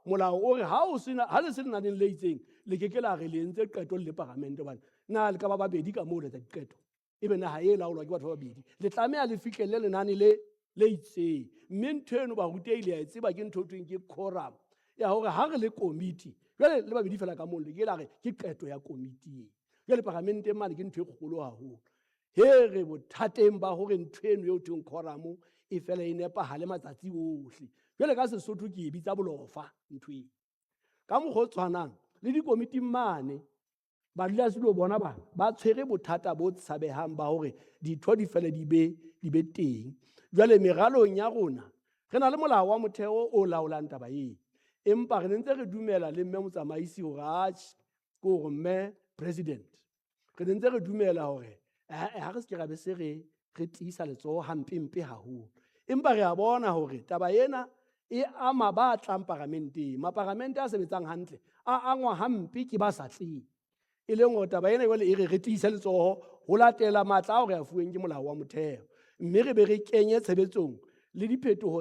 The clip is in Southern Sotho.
molao o re ha le se lenaneng le itseng le ke la re le entse qeto le parlamente hobane na le ka ba babedi ka moo le tsa diqeto ebe naha e laolwa ke batho ba babedi le tlameha le fihlelle lenane le itseng mme ntho eno barutehile ya e tseba ke ntho thweng ke quorum ya hore ha re le committee jwale le babedi fela ka moo le ke la re ke qeto ya committee jwale parlamenteng mane ke ntho e kgolo haholo he re bothateng ba hore ntho eno eo thweng quorum e fela e nepahale matsatsi ohle jwale ka Sesotho ke e bitsa bolofa ntho e ka mokgwa o tshwanang le dikomiting mane badulasetulo bona ba tshwere bothata bo tshabehang ba hore ditho di fele di be teng jwale meralong ya rona re na le molao wa motheo o laolang taba ena empa re ntse re dumela le mme motsamaisi hore ke hore mme president re ntse re dumela hore ha re se ke ra be se re tiisa letsoho hampempe haholo empa re a bona hore taba ena e ama ba tlang parlamenteng maparlamente a sebetsang hantle a angwa hampe ke ba sa tleng e leng hore taba ena jwale e re tiise letsoho ho latela matla ao re a fuweng ke molao wa motheo mme re be re kenye tshebetsong le diphetoho